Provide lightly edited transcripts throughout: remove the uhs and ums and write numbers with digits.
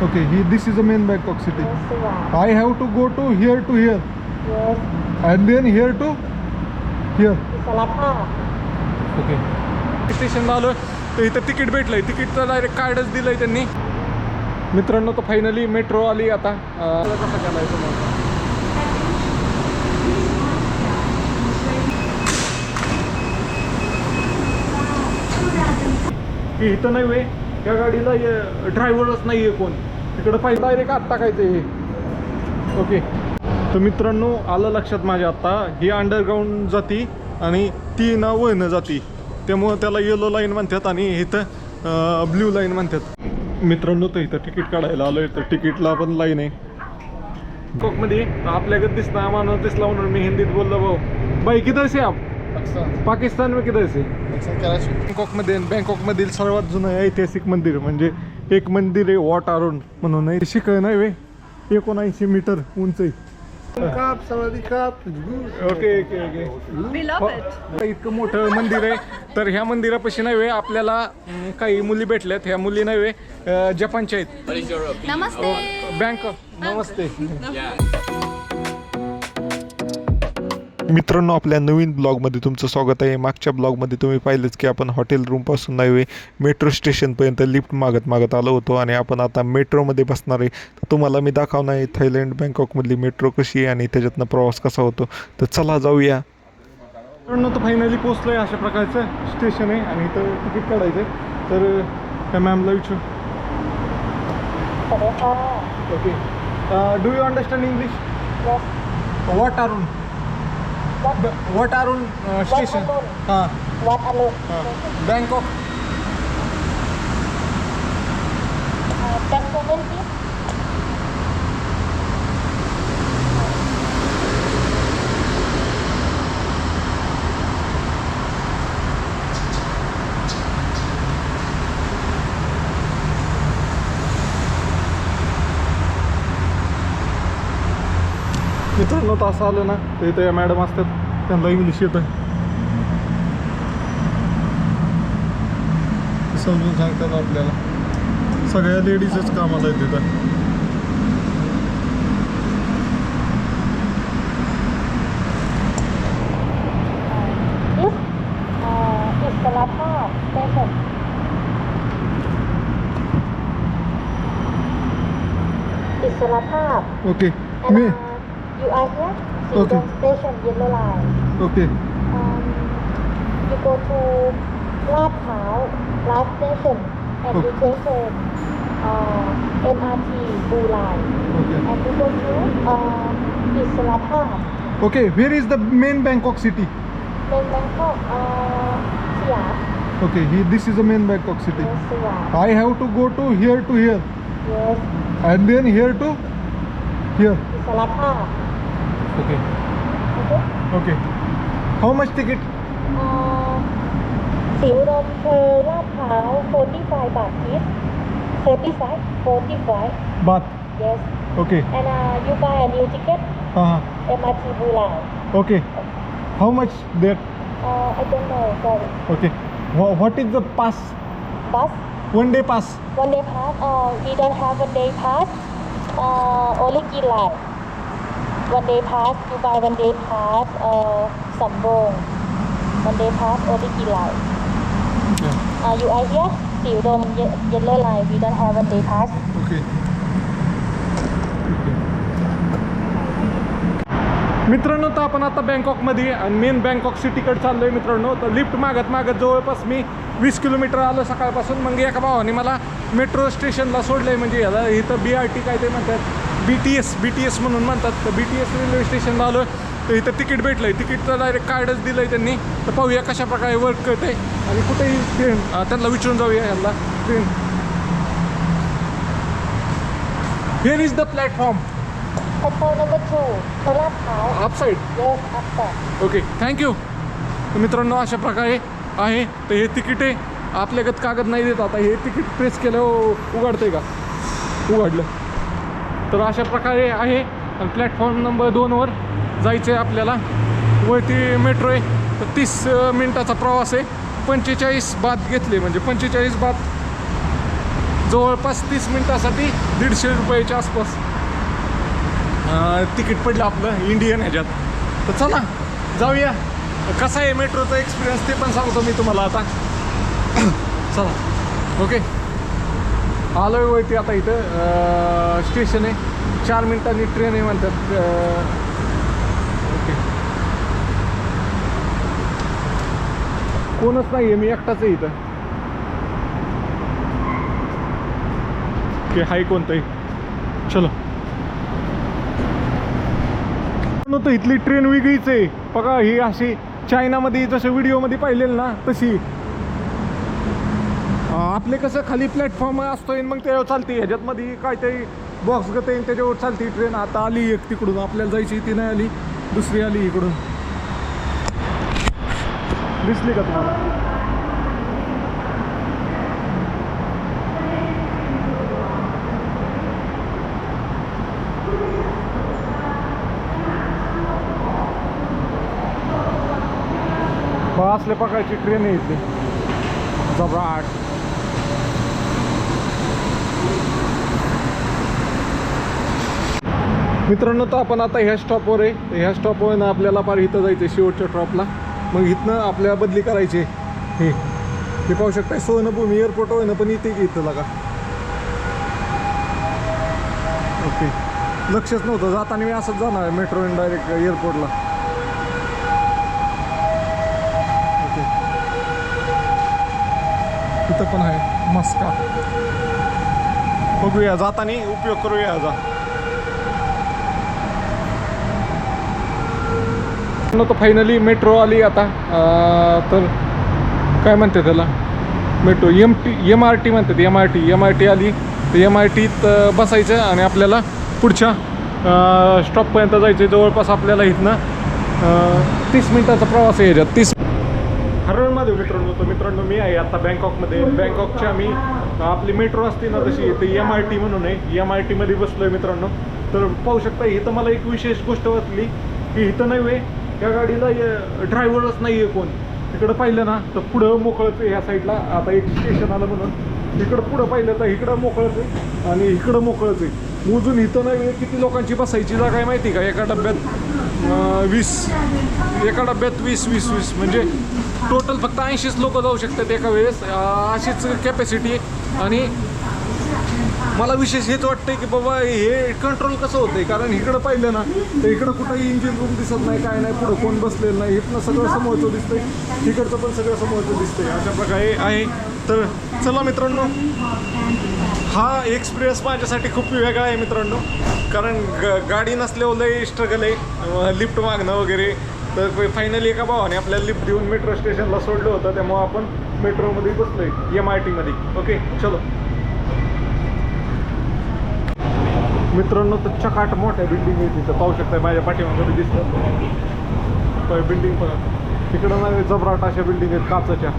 Okay, this is the main Bangkok city. Yes, I have to go to here, yes. and then here to here. Salapa. Okay स्टेशनला आलो तर इथं ticket भेटलंय. तिकीटचं direct कार्डच दिलंय त्यांनी. मित्रांनो तर फायनली मेट्रो आली आता. कसा केलाय तुम्हाला की इथं नाही वे या गाडीला ड्रायव्हरच नाही आहे कोण. तिकडं पाहिजे डायरेक्ट आत टाकायचं हे. ओके तर मित्रांनो आलं लक्षात माझ्या आत्ता ही अंडरग्राऊंड जाती आणि ती ना वळणं जाती, त्यामुळं त्याला येलो लाईन म्हणतात आणि इथं ब्ल्यू लाईन म्हणतात. मित्रांनो तर इथं तिकीट काढायला आलोय तर तिकीटला पण लाईन आहे. बँकॉकमध्ये आपल्याकडे दिसणार माणूस दिसला म्हणून मी हिंदीत बोललो. भाऊ बाई किधर से आप? पाकिस्तान में किधर से? बँकॉकमधील सर्वात जुनं ऐतिहासिक मंदिर म्हणजे एक मंदिर आहे वॉट आरोन म्हणून. शिकय नाही वे 19 मीटर उंच आहे. ओके इतकं मोठं मंदिर आहे. तर ह्या मंदिरापाशी नाही वे आपल्याला काही मुली भेटल्यात. ह्या मुली नाही वे जपानच्या आहेत. नमस्ते. बँकॉक नमस्ते. मित्रांनो आपल्या नवीन ब्लॉगमध्ये तुमचं स्वागत आहे. मागच्या ब्लॉगमध्ये तुम्ही पाहिलंच की आपण हॉटेल रूमपासून नाही मेट्रो स्टेशनपर्यंत लिफ्ट मागत आलो होतो आणि आपण आता मेट्रोमध्ये बसणार आहे. तर तुम्हाला मी दाखवणार आहे थायलंड बँकॉकमधली मेट्रो कशी आहे आणि त्याच्यातनं प्रवास कसा होतो. तर चला जाऊया. मित्रांनो तर फायनली पोचलो आहे. अशा प्रकारचं स्टेशन आहे आणि इथं तिकीट काढायचं आहे. तर त्या मॅमला विचारू. Okay do you understand English? What Arun What Arun station? What alone? Bangkok. Cantonment please. मित्रांनो तर असं आलं ना तर इथं या मॅडम असतात, त्यांना इंग्लिश येतं, समजून सांगतात आपल्याला. सगळ्या लेडीजच कामाला आहेत तिथं. This is Salapa station. It's Salapa. Okay And me you are here, Singdong Station, Yellow Line. Okay You go to Lat Phao, last station, and you take the MRT Blue Line. Okay And you go to Isolata, okay where is the main Bangkok city? then Bangkok, Siam. Okay this is the main Bangkok city. Yes, Siam. I have to go to here Yes, and then here to here. Isolata. Okay Okay. Okay how much ticket? Singdong to Lat Phao, 45 baht each. 45. बात. Yes. Okay And you buy a new ticket, हां हां MRT Blue Line. Okay how much देट? I don't know, sorry. Okay what is the pass? Bus? One day pass? One day pass? We don't have one day pass. Only Gilai. One day pass, you buy one day pass, Sambong. One day pass, only Gilai. You are here? Sildom Yellow Line, we don't have one day pass. Okay मित्रांनो तर आपण आता बँकॉकमध्ये आणि main Bangkok सिटीकडे चाललो आहे. मित्रांनो तर lift मागत जवळपास मी 20 किलोमीटर आलो सकाळपासून. मग एका भावाने मला मेट्रो स्टेशनला सोडलं आहे. म्हणजे याला इथं BRT काय ते म्हणतात, BTS म्हणून म्हणतात. तर BTS रेल्वे स्टेशनला आलो तर इथं तिकीट भेटलं आहे. तिकीटचं डायरेक्ट कार्डच दिलं आहे त्यांनी. तर पाहूया कशा प्रकारे वर्क करते आणि कुठेही ट्रेन त्यांना विचारून जाऊया ह्याला. Train here is the platform Platform number 2, Lat Phao. Upside. Yes, upstairs. Okay thank you. तर मित्रांनो अशा प्रकारे आहे. तर हे तिकीट आहे, आपल्याकडे कागद नाही देत. आता हे तिकीट प्रेस केलं उघडतंय का? उघडलं. तर अशा प्रकारे आहे आणि प्लॅटफॉर्म नंबर 2वर जायचं आहे आपल्याला. वरती मेट्रो आहे. तर 30 मिनिटाचा प्रवास आहे. 45 बात घेतले म्हणजे 45 बात जवळपास 30 मिनिटासाठी 150 रुपयाच्या आसपास तिकीट पडलं आपलं इंडियन ह्याच्यात. तर चला जाऊया. कसा आहे मेट्रोचा एक्सपिरियन्स ते पण सांगतो मी तुम्हाला आता. चला ओके. आलो आहे वरती आता. इथं स्टेशन आहे. 4 मिनिटांनी ट्रेन आहे म्हणतात. ओके. कोणच नाही आहे, मी एकटाच आहे इथं. ओके हाय कोणतंही. चलो. नव्हतं इथली ट्रेन वेगळीच आहे बघा. ही अशी चायनामध्ये जसं व्हिडिओमध्ये पाहिलेलं ना तशी. आपले कसं खाली प्लॅटफॉर्म असतोय मग त्याच्यावर चालते. ह्याच्यात मध्ये काहीतरी बॉक्स गत आहे त्याच्यावर चालते ट्रेन. आता आली एक तिकडून आपल्याला जायची, ती नाही आली, दुसरी आली इकडून. दिसली का तुम्हाला? असल्या प्रकारची ट्रेन आहे इथली. जबराट. मित्रांनो तर आपण आता ह्या स्टॉपवर आहे. तर ह्या स्टॉपवर ना आपल्याला पार इथं जायचं आहे शेवटच्या ट्रॉपला. मग इथनं आपल्याला बदली करायची. हे पाहू शकता सोनभूमी एअरपोर्ट होय ना, पण इथं लगा. ओके लक्षच नव्हतं. जाताना मी असंच जाणार आहे मेट्रो डायरेक्ट एअरपोर्टला. ओके इथं पण आहे मस्का. बघूया जाताना उपयोग करूया याचा. तर फायनली मेट्रो आली आता. तर काय म्हणते त्याला मेट्रो MRT म्हणतात. MRT आली. तर MRTत बसायचं आणि आपल्याला पुढच्या स्टॉपपर्यंत जायचं. जवळपास आपल्याला इथनं 30 मिनिटाचा प्रवास आहे ह्याच्यात. 30 हरवळमध्ये मित्रांनो. तर मित्रांनो मी आहे आता बँकॉकमध्ये. बँकॉकच्या मी आपली मेट्रो असते ना तशी ते MRT म्हणून आहे. MRTमध्ये बसलो आहे मित्रांनो. तर पाहू शकता इथं मला एक विशेष गोष्ट वाटली की इथं नाही वे या गाडीला ड्रायव्हरच नाही आहे कोण. इकडं पाहिलं ना तर पुढं मोकळंच आहे. ह्या साईडला आता एक स्टेशन आलं म्हणून इकडं पुढं पाहिलं तर इकडं मोकळंच आहे आणि इकडं मोकळंच आहे. मोजून इथं नाही किती लोकांची बसायची जागा आहे माहिती का? एका डब्यात 20 म्हणजे टोटल फक्त 80 लोक जाऊ शकतात एका वेळेस. अशीच कॅपॅसिटी आहे. आणि मला विशेष हेच वाटतंय की बाबा हे कंट्रोल कसं होतंय. कारण इकडं पाहिलं ना तर इकडं कुठंही इंजिन रूम दिसत नाही, काय नाही, पुढं कोण बसलेलं नाही. इथनं सगळं समोरचं दिसतंय, इकडचं पण सगळं समोरचं दिसतंय. अशा प्रकारे आहे. तर चला मित्रांनो हा एक्सपिरियन्स माझ्यासाठी खूप वेगळा आहे मित्रांनो. कारण गाडी नसल्यावर लई स्ट्रगल आहे लिफ्ट मागणं वगैरे. तर फायनली एका भावाने आपल्याला लिफ्ट देऊन मेट्रो स्टेशनला सोडलं होतं. त्यामुळं आपण मेट्रोमध्ये बसलोय MRTमध्ये. ओके चलो मित्रांनो. तर चकाट मोठ्या बिल्डिंग आहे तिथं पाहू शकता. माझ्या पाठीमागे दिसतं बिल्डिंग पण. तिकडं नाही जबराट अशा बिल्डिंग आहेत काचच्या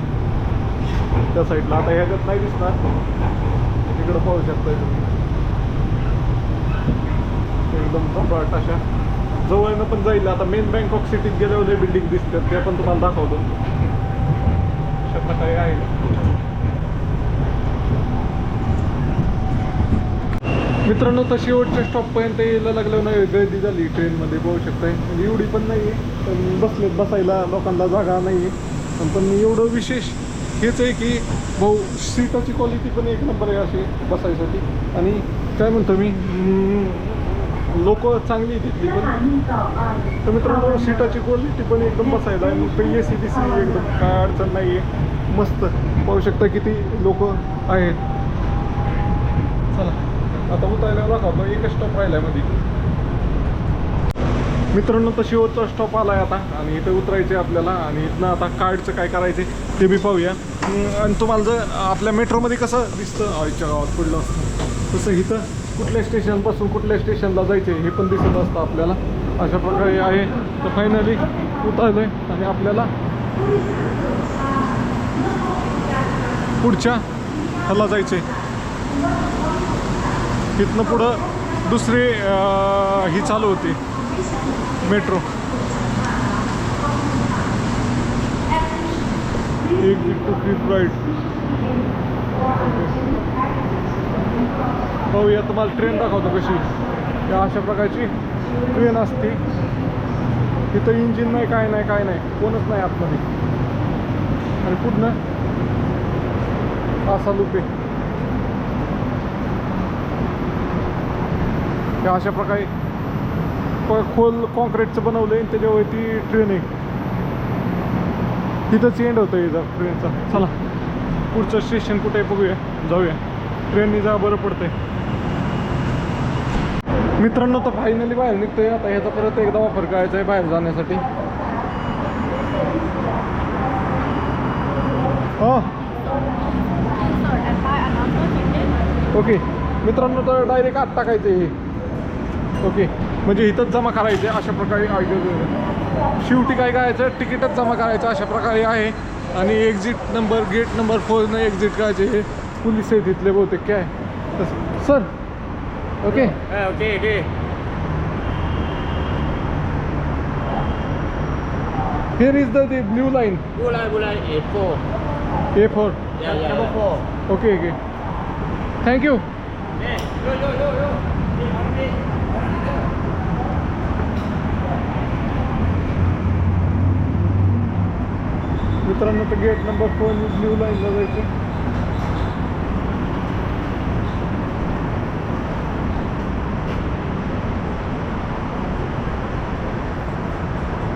त्या साईडला. आता ह्याच्यात नाही दिसणार. तिकडं पाहू शकता एकदम जबराट अशा. जवळनं पण जाईल. आता मेन बँकॉक सिटीत गेल्यावर बिल्डिंग दिसतात त्या पण तुम्हाला दाखवतो. अशा प्रकारे आहे मित्रांनो. तर शेवटच्या स्टॉपपर्यंत यायला लागलं नाही गर्दी झाली ट्रेनमध्ये पाहू शकताय. म्हणजे एवढी पण नाही आहे पण बसायला लोकांना जागा नाही आहे. पण एवढं विशेष हेच आहे की भाऊ सीटाची क्वालिटी पण एक नंबर आहे अशी बसायसाठी. आणि काय म्हणतो मी लोक चांगली तिथली पण. तर मित्रांनो सीटाची क्वालिटी पण एकदम बसायला आहे. मग AC दिसली एकदम काय अडचण नाही आहे. मस्त पाहू शकता किती लोक आहेत. चला आता उतरायला दाखवतो. एकच स्टॉप राहिला आहे मध्ये मित्रांनो. तर शेवटचा स्टॉप आला आहे आता आणि इथं उतरायचं आहे आपल्याला. आणि इथनं आता कार्डचं काय करायचं ते बी पाहूया. आणि तुम्हाला जर आपल्या मेट्रोमध्ये कसं दिसतं आईच्या गावात पुढलं असतं तसं इथं कुठल्या स्टेशनपासून कुठल्या स्टेशनला जायचं हे पण दिसत असतं आपल्याला. अशा प्रकारे आहे. तर फायनली उतरलो आहे आणि आपल्याला पुढच्या ह्याला जायचं आहे. इथनं पुढं दुसरी ही चालू होती मेट्रो. एक राईट पाहूया तुम्हाला ट्रेन दाखवतो कशी. या अशा प्रकारची ट्रेन असते. तिथं इंजिन नाही, काय नाही, काय नाही, कोणच नाही आतमध्ये. आणि पूर्ण असा लूप आहे. या अशा प्रकारे खोल कॉन्क्रीटचं बनवलं आहे. त्याच्यावरती ट्रेन आहे. तिथंच एंड होतं इथं ट्रेनचा. चला पुढचं स्टेशन कुठे आहे बघूया, जाऊया. ट्रेननी जा बरं पडतंय. मित्रांनो तर फायनली बाहेर निघतोय. आता ह्याचा परत एकदा वापर करायचा आहे बाहेर जाण्यासाठी. हो ओके मित्रांनो, तर डायरेक्ट आत टाकायचं आहे हे. ओके म्हणजे इथंच जमा करायचं आहे अशा प्रकारे. शेवटी काय करायचं, तिकीटच जमा करायचं अशा प्रकारे आहे. आणि exit number, gate number 4 exit करायचे. हे पोलीस आहेत इथले बहुतेक. काय sir? Okay okay okay. Here is the blue line. Bulai A4. A4. Number 4. Okay okay thank you. Yo. मित्रांनो तर गेट नंबर 4 ब्ल्यू लाईनला जायचं.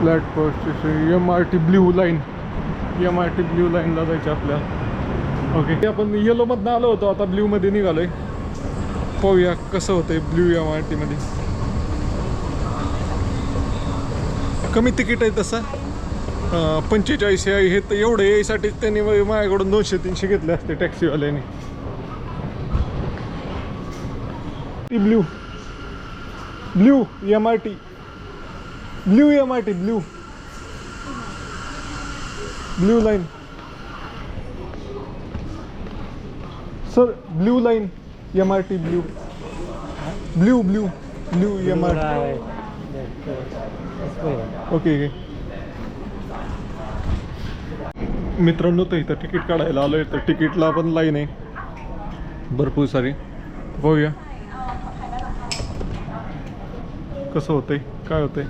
Platform station MRT blue line. MRT blue लाईनला जायचं आपल्याला. ओके आपण येलोमधनं आलो होतो, आता ब्ल्यूमध्ये निघालोय. पाहूया कसं होतंय ब्ल्यू MRT मध्ये. कमी तिकीट आहे तसं 45 आहे. हे तर एवढं यायसाठी त्यांनी माझ्याकडून 200-300 घेतले असते टॅक्सीवाल्याने. ती blue MRT blue line. Sir blue line MRT blue MRT. Okay मित्रांनो, तर इथं तिकीट काढायला आलोय. तर तिकीटला पण लाईन आहे भरपूर सारी. पाहूया कसं होतंय, काय होतंय.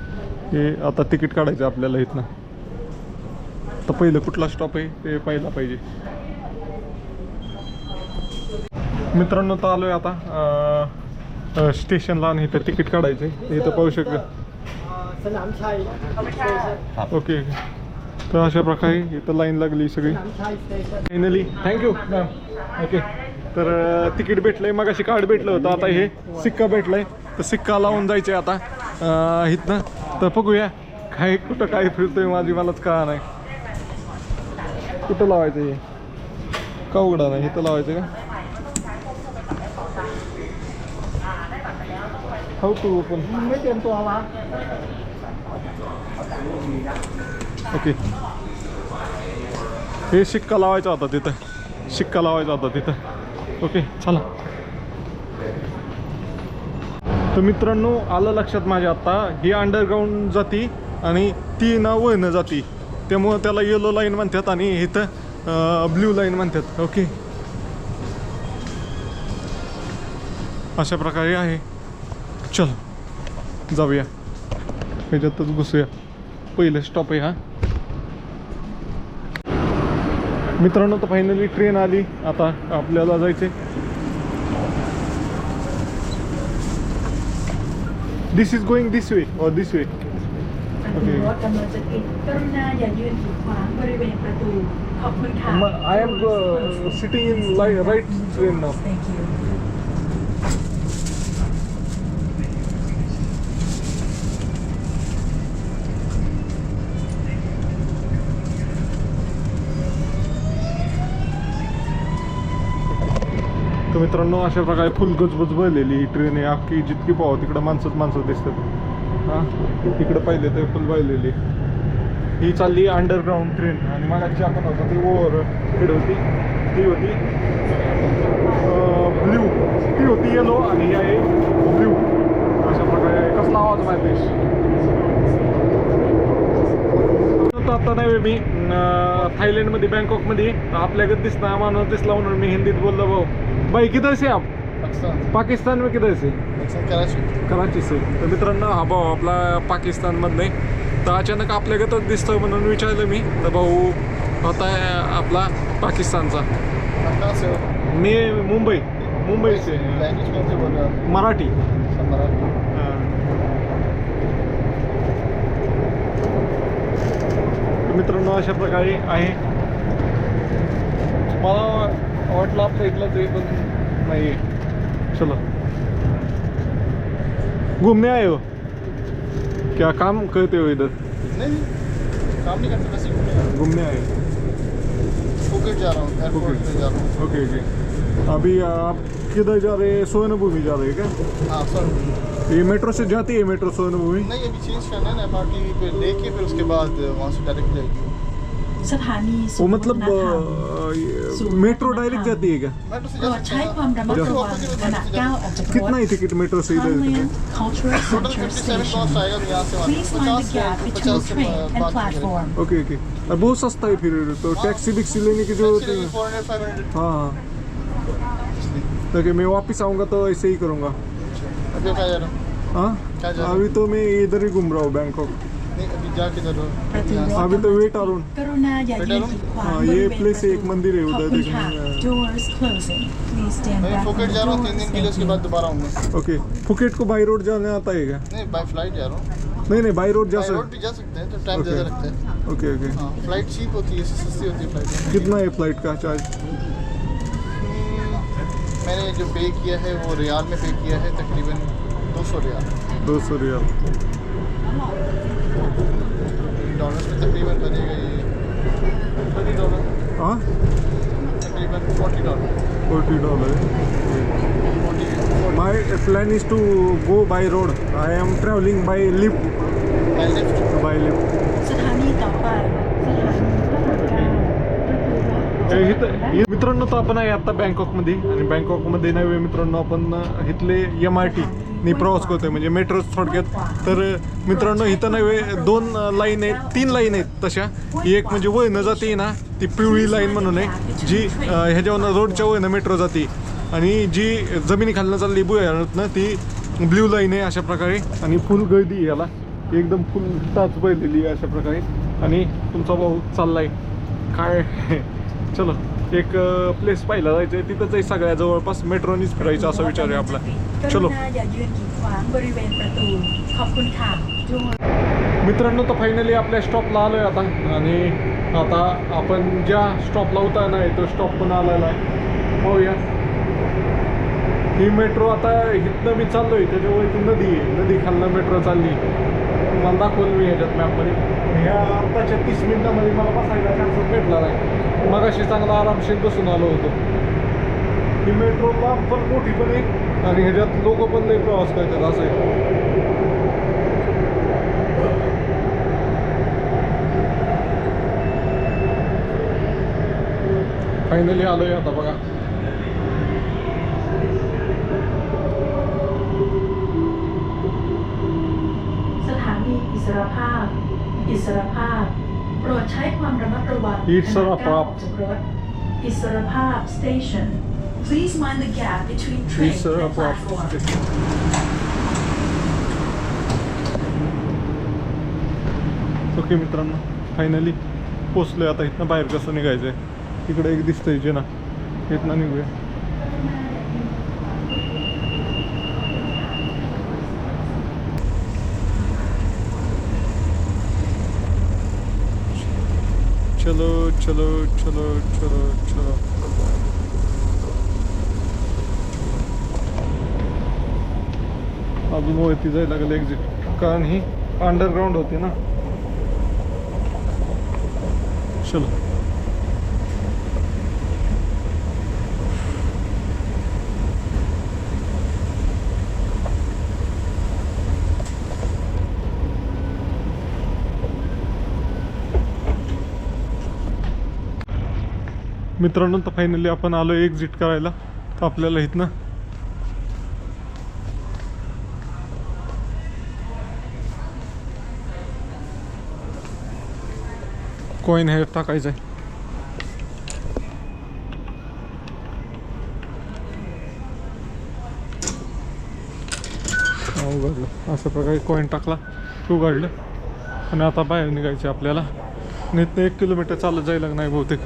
हे आता तिकीट काढायचं आपल्याला इथनं. तर पहिलं कुठला स्टॉप आहे ते पाहायला पाहिजे. मित्रांनो तर आलोय आता स्टेशनला आणि इथं तिकीट काढायचं आहे. इथं पाहू शकता. ओके तर अशा प्रकारे इथं लाईन लागली सगळी. Finally thank you ma'am. ओके तर तिकीट भेटलंय. मग अशी कार्ड भेटलं होतं, आता हे सिक्का भेटलंय. तर सिक्का लावून जायचे आता इथनं. तर बघूया काय कुठं काय फिरतोय मलाच कळा नाही. कुठं लावायचं हे, का उघडा नाही. इथं लावायचं का? How to open. ओके हे शिक्का लावायचा होता तिथं. ओके चला. तर मित्रांनो आलं लक्षात माझ्या आता, ही अंडरग्राऊंड जाती आणि ती ना वळणं जाती. त्यामुळं त्याला येलो लाईन म्हणतात आणि इथं ब्ल्यू लाईन म्हणतात. ओके अशा प्रकारे आहे. चलो जाऊया, ह्याच्यातच घुसूया. पहिलं स्टॉप आहे हा. मित्रांनो तर फायनली ट्रेन आली. आता आपल्याला जायचे. दिस इज गोइंग दिस वे और this way. รถกำลังจะติดกรุณาอย่ายืนขีดขวางบริเวณประตูขอบคุณค่ะ I am sitting in right train now. Thank you. तर मित्रांनो अशा प्रकारे फुल गजबज भरलेली ही ट्रेन आहे. अख्खी जितकी पाहावं तिकडं माणसं दिसतात. हां तिकडं पाहिले तर फुल भरलेली. ही चालली अंडरग्राऊंड ट्रेन. आणि मागाची आपण होता ती ओव्हर हेड होती, ती होती ब्ल्यू, ती होती येलो आणि ही आहे ब्ल्यू. अशा प्रकारे कसला आवाज माहिती. आता नाही मी थायलंडमध्ये बँकॉकमध्ये आपल्याकडे दिसणार माणूस दिसला म्हणून मी हिंदीत बोललो. भाऊ भाई किधर से आप? पाकिस्तान पाकिस्तान में किधर से पाकिस्तान कराची कराची से तर मित्रांनो हा भाऊ आपला पाकिस्तानमधनं आहे. तर अचानक आपल्याकडं दिसतोय म्हणून विचारलं मी. तर भाऊ होता आपला पाकिस्तानचा. आप कहाँ से हो मी मुंबई से लैंग्वेज कौन से बोल रहे हो आप मराठी. सब मराठी तर मित्रांनो अशा प्रकारे आहे. मला वाटलं आपलं इथलंच आहे पण नाही आहे. चलो घूमने आए हो क्या काम करते हो इधर? नहीं काम नहीं करते वैसे घूमने आया घूमने आए. फुकेट जा रहा हूँ एयरपोर्ट पे जा रहा हूँ ओके ओके. अभी आप किधर जा रहे हैं? स्वर्ण भूमि जा रहे हैं क्या? हाँ सर ये मेट्रो से जाती है मेट्रो स्वर्ण भूमि? नहीं अभी चेंज करना है ना पार्टी पे लेके फिर उसके बाद वहाँ से डायरेक्ट जाएगी สถานี वो ศูนย์วั मतलब ฒนธรรม मेट्रो डायरेक्ट जाती है क्या? मेट्रो से โปร जा ด सकते ใช้ हैं ความระมัดระวังขณะก้าวออกจากรถ कितना है टिकट मेट्रो से इधर? Thailand Cultural total Center 57 Station cost आएगा यहाँ से वहाँ Please mind the gap between train and platform okay okay. और बहुत सस्ता है फिर तो टैक्सी बिक्सी लेने की जरूरत नहीं है. 400 500 हाँ हाँ. ओके मैं वापस आऊँगा तो ऐसे ही करूँगा. अभी क्या जा रहा हूँ हाँ क्या जा रहा अभी तो मैं इधर ही घूम रहा हूँ बैंकॉक. नहीं अभी जा किधर हो ประตูรถ अभी तो वेट अरुण. กรุณาอย่ายืนกีดขวาง हाँ บริ ये เวณ प्लेस ประ एक ตู मंदिर है ขอบ उधर คุณค่ะ देखने. Doors closing Please stand मैं back when फुकेट the जा रहा हूँ door 3 दिन is के लिए उसके बाद open दोबारा आऊँगा ओके फुकेट को बाई रोड जाने आता है क्या? नहीं बाय फ्लाइट जा रहा हूँ नहीं नहीं बाई रोड जा बाय रोड सकते. भी जा सकते हैं तो टाइम Okay. ज़्यादा लगता है ओके ओके. हाँ फ्लाइट चीप होती है सस्ती होती है फ्लाइट कितना है फ्लाइट का चार्ज? मैंने जो पे किया है वो रियाल में पे किया है तकरीबन 200 रियाल 200 रियाल. डॉलर्स में तकरीबन बनेगा ये $30 हाँ तकरीबन $40 $40. My plan is to go by road. I am traveling by lift. By lift By lift. สถานีต่อไปสถานีพระรามเก้าประตูรถ मित्रांनो तर आपण आहे आता बँकॉकमध्ये आणि बँकॉकमध्ये नव्हे मित्रांनो आपण इथले MRT नी प्रवास करतोय म्हणजे मेट्रो थोडक्यात. तर मित्रांनो इथं नव्हे 2 लाईन आहेत 3 लाईन आहेत तशा. एक म्हणजे वळणं जाते ना ती पिवळी लाईन म्हणून आहे जी ह्याच्यावरनं रोडच्या वळणं मेट्रो जाते आणि जी जमिनीखालनं चालली बुयातनं ती ब्ल्यू लाईन आहे अशा प्रकारे. आणि फुल गर्दी आहे याला एकदम फुल टाच बैलेली आहे अशा प्रकारे. आणि तुमचा भाऊ चाललाय काय चलो एक प्लेस पाहिला जायचं आहे तिथंच आहे सगळ्या जवळपास मेट्रोनीच फिरायचं असा विचार आहे आपला. ก चलो รุณาอย่ายืนกีดขวางบริเวณประตูขอบคุณค่ะ Doors मित्रांनो तर फायनली आपल्या स्टॉपला आलो आहे आता. आणि आता आपण ज्या स्टॉपला उतरणार आहे तो स्टॉप पण आलेला आहे. पाहूया ही मेट्रो आता इथनं मी चाललो आहे त्याच्यावर इथून नदी आहे नदी खालनं मेट्रो चालली. मला दाखवलं मी ह्याच्यात मॅपमध्ये. ह्या आत्ताच्या 30 मिनिटामध्ये मला बसायला चान्स भेटला नाही. मग अशी चांगला आरामशीर बसून आलो होतो. ही मेट्रो लांब पण मोठी पण आहे आणि ह्याच्यात लोक पण लई प्रवास करतात असं आहे. फायनली आलोय आता बघा.อิสรภาพ อิสรภาพ โปรดใช้ความระมัดระวัง อิสรภาพ ขณะก้าวออกจากรถ อิสรภาพ station Please mind the gap between train and platform okay मित्रांनो फायनली पोचलोय आता. इथनं बाहेर कसं निघायचं आहे तिकडे एक दिसतंय जे ना इथनं निघूया. चलो चलो चलो चलो चलो. अजून वरती जायला लागेल एक्झिट कारण ही अंडरग्राऊंड होती ना. चलो मित्रांनो तर फायनली आपण आलो एक्झिट करायला. तर आपल्याला इथनं कॉइन हे टाकायचं आहे. उघडलं अशा प्रकारे कॉईन टाकला उघडलं आणि आता बाहेर निघायचं आपल्याला. नित 1 किलोमीटर चालत जायला नाही बहुतेक.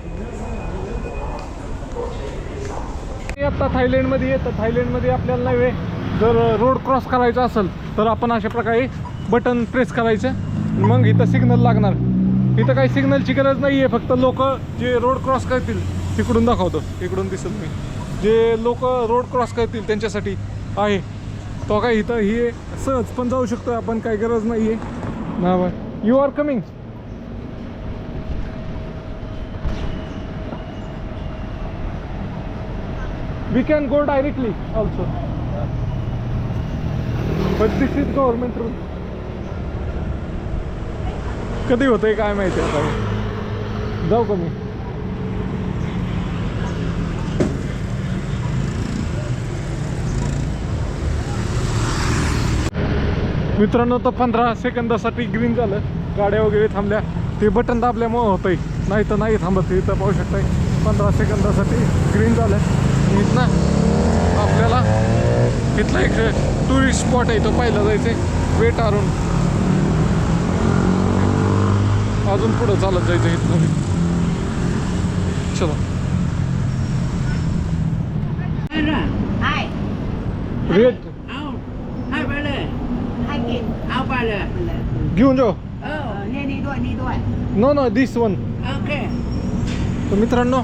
आता थायलंडमध्ये येतं. थायलंडमध्ये आपल्याला नव्हे जर रोड क्रॉस करायचा असेल तर आपण अशा प्रकारे बटन प्रेस करायचं मग इथं सिग्नल लागणार. इथं काही सिग्नलची गरज नाही आहे. फक्त लोक जे रोड क्रॉस करतील तिकडून दाखवतो इकडून दिसत नाही. जे लोक रोड क्रॉस करतील त्यांच्यासाठी आहे तो काय इथं ही सहज पण जाऊ शकतो आपण. काही गरज नाही आहे ना. You are coming. We can go directly also, but this is government rule. कधी होतंय काय माहिती आता. जाऊ का मी. मित्रांनो तर 15 सेकंदासाठी ग्रीन झालं. गाड्या वगैरे थांबल्या. ते बटन दाबल्यामुळे होतंय नाही तर नाही थांबत. इथं पाहू शकताय 15 सेकंदासाठी ग्रीन झालं. इथं आपल्याला इथला एक टुरिस्ट स्पॉट आहे तो पाहिला जायचं. वेटारून अजून पुढं चालत जायचं इथं. चलो रेट ให้ไปเลย ให้กิน เอาไปเลย घेऊन जाऊ. นี่ด้วยนี่ด้วย नो नो दिस वन. โอเค तर मित्रांनो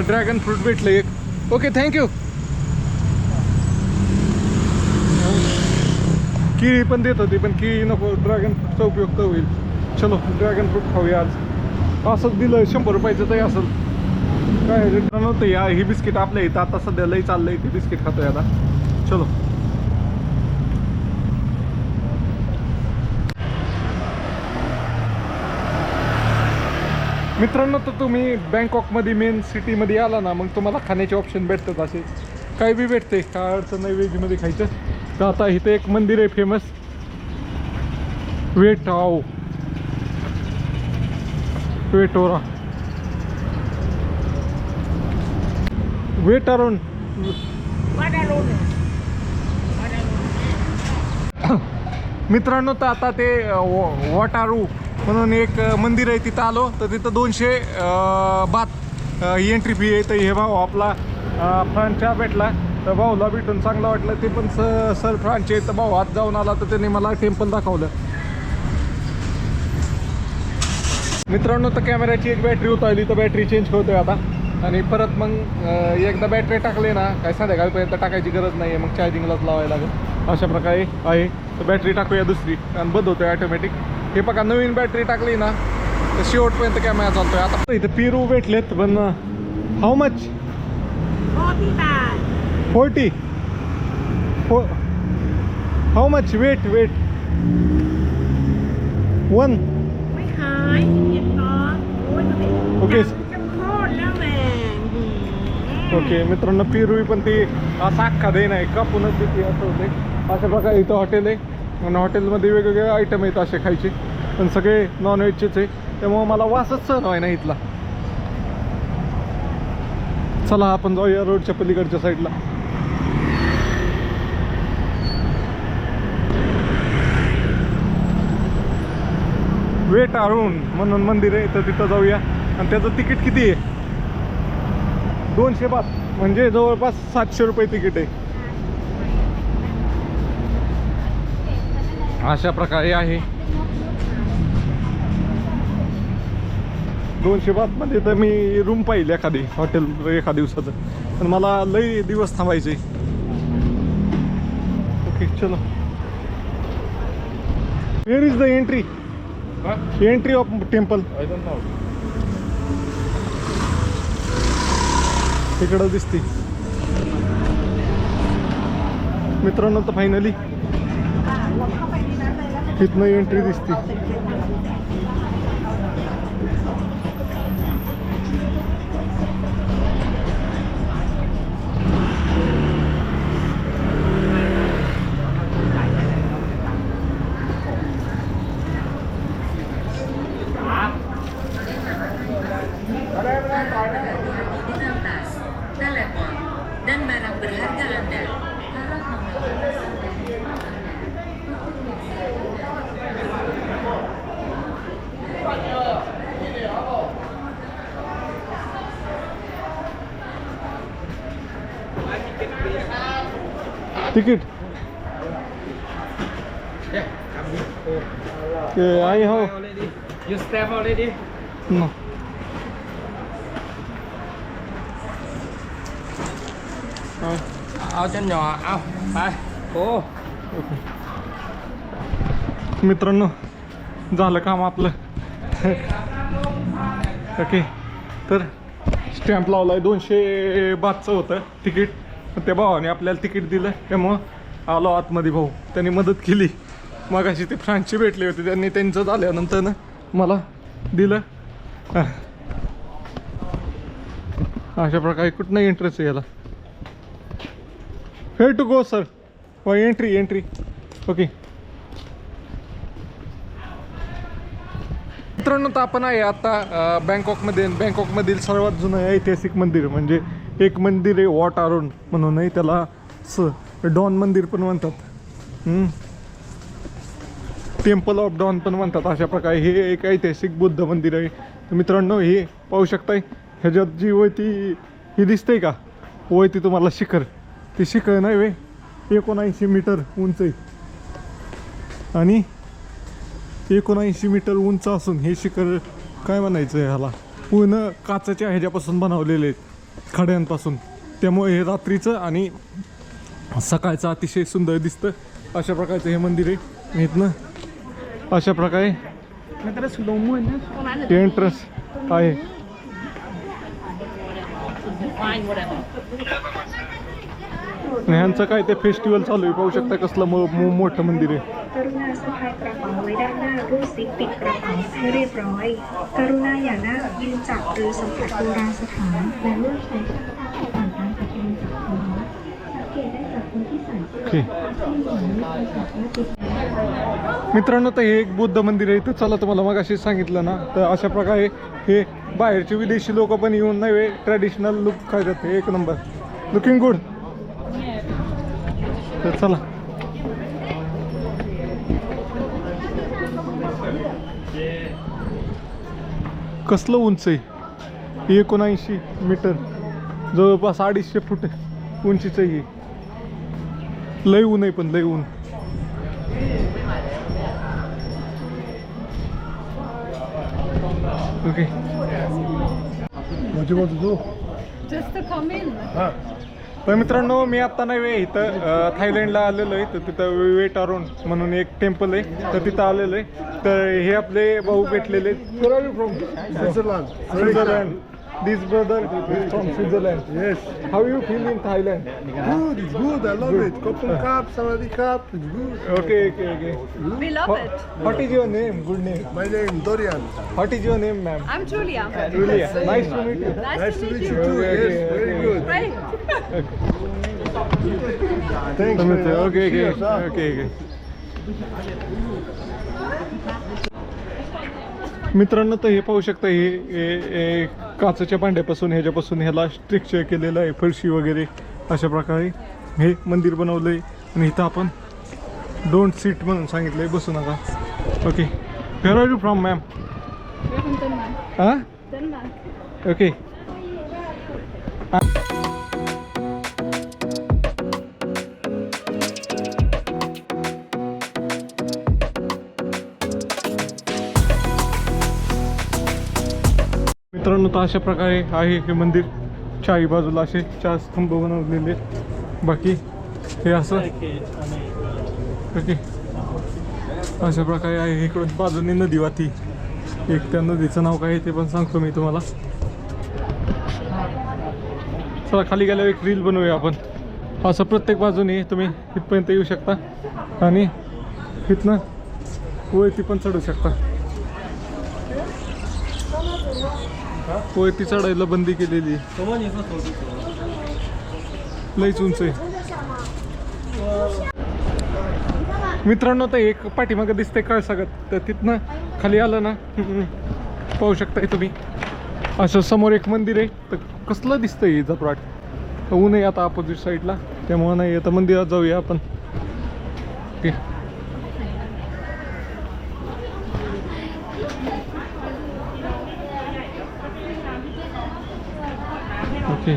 ड्रॅगन फ्रूट भेटलं एक. Okay thank you. केळी पण देत होती पण केळी नको. ड्रॅगन फ्रूटचा उपयोग तर होईल. चलो ड्रॅगन फ्रूट खाऊया आज. असंच दिलं 100 रुपयाचं तरी असेल. काय रेट नव्हतं या. ही बिस्किट आपल्या इथं आता सध्या लई चाललंय. ती बिस्किट खातोय आता. चलो मित्रांनो तर तुम्ही बँकॉकमध्ये मेन सिटीमध्ये आला ना मग तुम्हाला खाण्याचे ऑप्शन भेटतात. असे काही बी भेटते. काय अडचण नाही व्हेजमध्ये खायचं. तर आता इथे एक मंदिर आहे फेमस वेटोरा वेटारून. मित्रांनो तर आता ते वॉटारू म्हणून एक मंदिर आहे तिथं आलो. तर तिथं 200 बात एंट्री फी आहे. तर हे भाऊ आपला फ्रान्सच्या भेटला तर भाऊला भेटून चांगलं वाटलं. ते पण सर फ्रान्सचे. तर भाऊ आत जाऊन आला तर त्यांनी मला टेम्पल दाखवलं. मित्रांनो तर कॅमेऱ्याची एक बॅटरी उतरली तर बॅटरी चेंज करतोय आता. आणि परत मग एकदा बॅटरी टाकली ना काय संध्याकाळपर्यंत टाकायची गरज नाही आहे. मग चार्जिंगलाच लावायला लागेल. अशा प्रकारे आहे. तर बॅटरी टाकूया दुसरी आणि बंद होतोय ऑटोमॅटिक. हे बघा नवीन बॅटरी टाकली ना तर शेवटपर्यंत कॅमेरा चालतोय. आता इथं पेरू भेटलेत पण how much 40 บาท 40 how much weight 1 ไม่ขายกินน้องโอ้ยมันเป็น okay. จะโคตรแล้วแม่ okay मित्रांनो पेरू पण ती असा अख्खा दे नाही कापूनच देते असं होते. अशा प्रकारे इथं हॉटेल आहे आणि हॉटेलमध्ये वेगवेगळे आयटम आहेत असे खायचे पण सगळे नॉनव्हेजचेच आहे. त्यामुळं मला वासच सहन व्हाय ना इथला. चला आपण जाऊया रोडच्या पलीकडच्या साईडला. वेटारून म्हणून मंदिर आहे तर तिथं जाऊया. आणि त्याचं तिकीट किती आहे 200 बात म्हणजे जवळपास 700 रुपये तिकीट आहे. अशा प्रकारे आहे. 200 बात मध्ये तर मी रूम पाहिली एखादी हॉटेल एका दिवसाचं. पण मला लई दिवस थांबायचे. ओके चलो. Where is the entry of temple. इकडं दिसते मित्रांनो. तर फायनली इथनं एंट्री दिसते. telepon dan barang berharga Anda. Harap ticket आई हो You step already? No. Ao chân nhỏ, ao,ไปโอ้ मित्रांनो झालं काम आपलं ओके तर स्टॅम्प लावलाय 200 बातचं होतं तिकीट त्या भावाने आपल्याला तिकीट दिलं त्यामुळं आलो आतमध्ये भाऊ त्यांनी मदत केली मगाशी ते फ्रान्सचे भेटले होते त्यांनी त्यांचं झाल्यानंतर ना मला दिलं अशा प्रकारे कुठं इंटरेस्ट आहे याला fare to go sir entry okay मित्रांनो तर आपण आहे आता बँकॉकमधील सर्वात जुनं ऐतिहासिक मंदिर म्हणजे एक मंदिर आहे वॉट आरोन म्हणूनही त्याला डॉन मंदिर पण म्हणतात टेम्पल ऑफ डॉन पण म्हणतात अशा प्रकारे हे एक ऐतिहासिक बुद्ध मंदिर आहे तर मित्रांनो हे पाहू शकताय ह्याच्यात जी वयती ही दिसते का वयती तुम्हाला शिखर ती शिखर नाही वे 79 मीटर उंच आहे आणि 79 मीटर उंच असून हे शिखर काय म्हणायचं आहे ह्याला पूर्ण काचेच्या ह्याच्यापासून बनवलेले आहेत खड्यांपासून त्यामुळे हे रात्रीचं आणि सकाळचं अतिशय सुंदर दिसतं अशा प्रकारचं हे मंदिर आहे इथनं अशा प्रकारे एंट्रन्स आहे ह्यांचं काय ते फेस्टिवल चालू आहे पाहू शकता कसलं मोठं मंदिर आहे กรุณาสะพายกระเป๋าไว้ด้านหน้ารูดซิปปิดกระเป๋าให้เรียบร้อยกรุณาอย่านั่งยืนจับหรือสัมผัสโบราณสถานและเลือกใช้ช่องทางผ่านการจับมือจับหัวสังเกตได้จากคนที่ใส่เสื้อ ओके ที่เหมือนมีคนจับและติด मित्रांनो तर हे एक बुद्ध मंदिर आहे इथं चला तुम्हाला मग अशी सांगितलं ना तर अशा प्रकारे हे बाहेरचे विदेशी लोक पण येऊन नाही ट्रॅडिशनल लुक खायतात हे एक नंबर लुकिंग गुड तर चला कसलं उंच आहे 79 मीटर जवळपास 250 फूट उंचीचं आहे लय ऊन आहे पण लय ऊन okay Just to come in. तर मित्रांनो मी आत्ता नाही वे इथं थायलंडला आलेलो आहे तर तिथं वेट अरोन म्हणून एक टेम्पल आहे तर तिथं आलेलो आहे तर हे आपले भाऊ भेटलेले Switzerland this brother from Switzerland yes how you feel in Thailand Good, it's good. I love it. Kopum Kap, Sawadee Kap. It's good. Okay okay okay We love it. What is your name good name My name Dorian. What is your name ma'am I'm Julia. Julia nice to meet you Nice to meet you. too. Yes, very good. Great. Thanks. man. Okay okay Cheers, huh? Okay okay मित्रांनो तर हे पाहू शकता हे काचेच्या भांड्यापासून ह्याच्यापासून ह्याला structure केलेलं आहे फरशी वगैरे अशा प्रकारे हे मंदिर बनवलं आहे आणि इथं आपण डोंट सीट म्हणून सांगितलं आहे बसू नका okay where are you from ma'am हां ओके मित्रांनो तर अशा प्रकारे आहे हे मंदिर चारी बाजूला असे 4 स्तंभ बनवलेले बाकी हे असं ओके अशा प्रकारे आहे इकडून बाजूने नदी वाहती एक त्या नदीचं नाव काय आहे ते पण सांगतो मी तुम्हाला चला खाली गेल्यावर एक रील बनवूया आपण असं प्रत्येक बाजूने तुम्ही इथपर्यंत येऊ शकता आणि इथनं वरती पण चढू शकता वरती चढायला बंदी केलेली लईच उंच आहे मित्रांनो तर एक पाठीमागं दिसते कळसागत तर तिथनं खाली आलं ना पाहू शकताय तुम्ही असं समोर एक मंदिर आहे तर कसलं दिसतंय जपराट ऊन आहे आता अपोजिट साईडला त्यामुळं नाही आता मंदिरात जाऊया आपण ओके ओके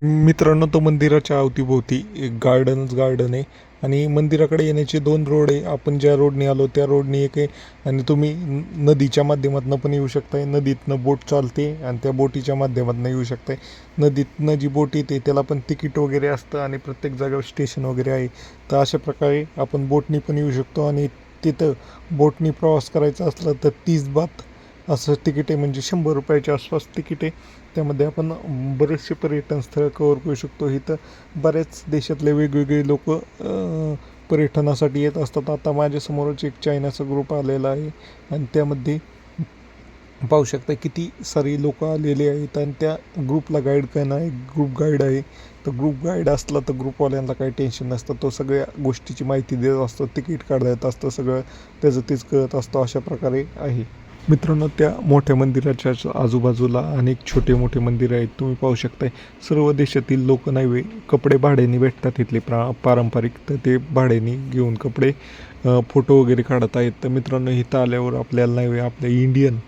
मित्रांनो, तो मंदिराच्या अवतीभोवती एक गार्डन आहे आणि मंदिराकडे येण्याचे 2 रोड आहे. आपण ज्या रोडने आलो त्या रोडने एक आहे आणि तुम्ही नदीच्या माध्यमातून पण येऊ शकताय. नदीतनं बोट चालते आणि त्या बोटीच्या माध्यमातून येऊ शकताय. नदीतनं जी बोट येते त्याला पण तिकीट वगैरे असतं आणि प्रत्येक जागेवर स्टेशन वगैरे आहे. तर अशा प्रकारे आपण बोटनी पण येऊ शकतो आणि तिथं बोटनी प्रवास करायचा असला तर 30 बात असं तिकीट आहे, म्हणजे 100 रुपयाच्या आसपास तिकीट आहे. त्यामध्ये आपण बरेचसे पर्यटन स्थळ कवर करू शकतो. इथं बऱ्याच देशातले वेगवेगळे लोक पर्यटनासाठी येत असतात. आता माझ्यासमोरच एक चायनाचा ग्रुप आलेला आहे आणि त्यामध्ये पाहू शकता किती सारी लोक आलेले आहेत आणि त्या ग्रुपला गाईड काय नाही, ग्रुप गाईड आहे. तर ग्रुप गाईड असला तर ग्रुपवाल्यांना काही टेन्शन नसतं. तो सगळ्या गोष्टीची माहिती देत असतो, तिकीट काढता असतं, सगळं त्याचं तेच कळत असतं. अशा प्रकारे आहे. मित्रांनो, त्या मोठ्या मंदिराच्या आजूबाजूला अनेक छोटे मोठे मंदिर आहेत. तुम्ही पाहू शकताय सर्व देशातील लोक नाही कपडे भाड्याने भेटतात इथले पारंपरिक, तर ते भाड्याने घेऊन कपडे फोटो वगैरे काढत आहेत. तर मित्रांनो, इथं आल्यावर आपल्याला नाही आपल्या इंडियन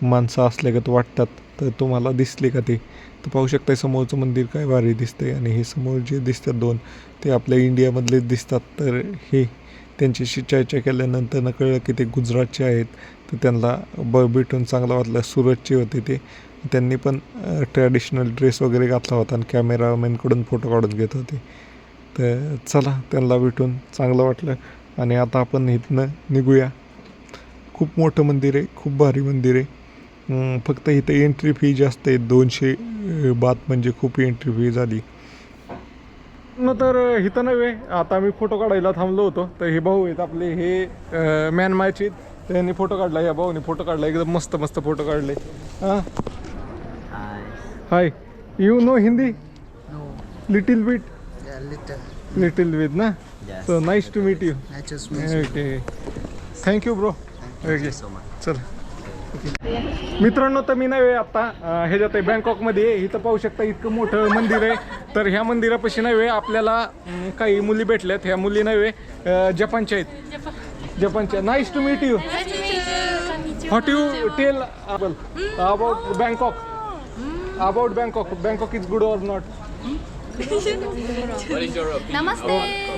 माणसं असल्यागत वाटतात. तर तुम्हाला दिसले का ते? तर पाहू शकताय समोरचं मंदिर काय भारी दिसतंय आणि हे समोर जे दिसतात 2 ते आपल्या इंडियामधलेच दिसतात. तर हे त्यांच्याशी चर्चा केल्यानंतर कळलं की ते गुजरातचे आहेत. तर त्यांना भेटून चांगलं वाटलं. सुरतचे होते ते, त्यांनी पण ट्रॅडिशनल ड्रेस वगैरे घातला होता आणि कॅमेरामॅनकडून फोटो काढून घेत होते. तर चला, त्यांना भेटून चांगलं वाटलं आणि आता आपण इथनं निघूया. खूप मोठं मंदिर आहे, खूप भारी मंदिर आहे. फक्त इथं एंट्री फी जास्त आहे, 200 बात, म्हणजे खूप एंट्री फी झाली. तर इथं नव्हे, आता मी फोटो काढायला थांबलो होतो. तर हे भाऊ आहेत आपले, हे म्यानमारचे. त्यांनी फोटो काढला, या भाऊनी फोटो काढला, एकदम मस्त मस्त फोटो काढले. हां, hi, you know Hindi? Little bit. Little bit ना. So nice to meet you. Okay, thank you bro. Okay, चला. मित्रांनो, तर मी नव्हे आत्ता ह्याच्यात आहे, बँकॉकमध्ये आहे. इथं पाहू शकता इतकं मोठं मंदिर आहे. तर ह्या मंदिरापाशी नव्हे आपल्याला काही मुली भेटल्यात. ह्या मुली नव्हे जपानच्या आहेत, जपानच्या. Nice to meet you. What you tell about Bangkok? About Bangkok, Bangkok is good or not? What is your opinion? Namaste.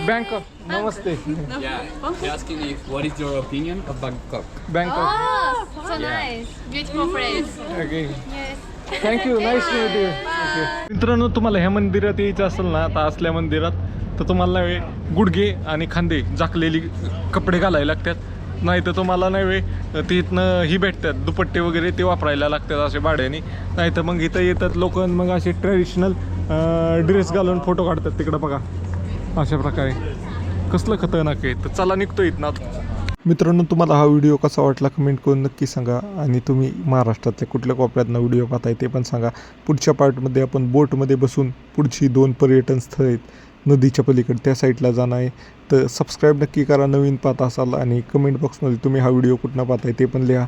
Bangkok, namaste. Yeah, they're asking if what is your opinion of Bangkok? Bangkok. Oh, so nice. Beautiful place. Okay. Yes. Thank you, nice to meet you. मित्रांनो, तुम्हाला ह्या मंदिरात यायचं असेल ना, आता असल्या मंदिरात, तर तुम्हाला गुडघे आणि खांदे झाकलेली कपडे घालायला लागतात. नाही तर तुम्हाला नाही ते इथनं ही भेटतात दुपट्टे वगैरे, ते वापरायला लागतात असे भाड्याने. नाही तर मग इथं येतात लोक, मग असे ट्रॅडिशनल ड्रेस घालून फोटो काढतात. तिकडं बघा अशा प्रकारे. कसलं खतरनाक आहे. तर चला, निघतो इथनं. मित्रांनो, तुम्हाला हा व्हिडिओ कसा वाटला कमेंट करून नक्की सांगा आणि तुम्ही महाराष्ट्रातल्या कुठल्या कोपऱ्यातनं व्हिडिओ पाहताय ते पण सांगा. पुढच्या पार्टमध्ये आपण बोटमध्ये बसून पुढची 2 पर्यटन स्थळ आहेत नदीच्या पलीकडे, त्या साईडला जाणं आहे. तर सबस्क्राईब नक्की करा नवीन पाहत असाल आणि कमेंट बॉक्समध्ये तुम्ही हा व्हिडिओ कुठनं पाहताय ते पण लिहा.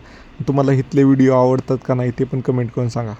तुम्हाला इथले व्हिडिओ आवडतात का नाही ते पण कमेंट करून सांगा.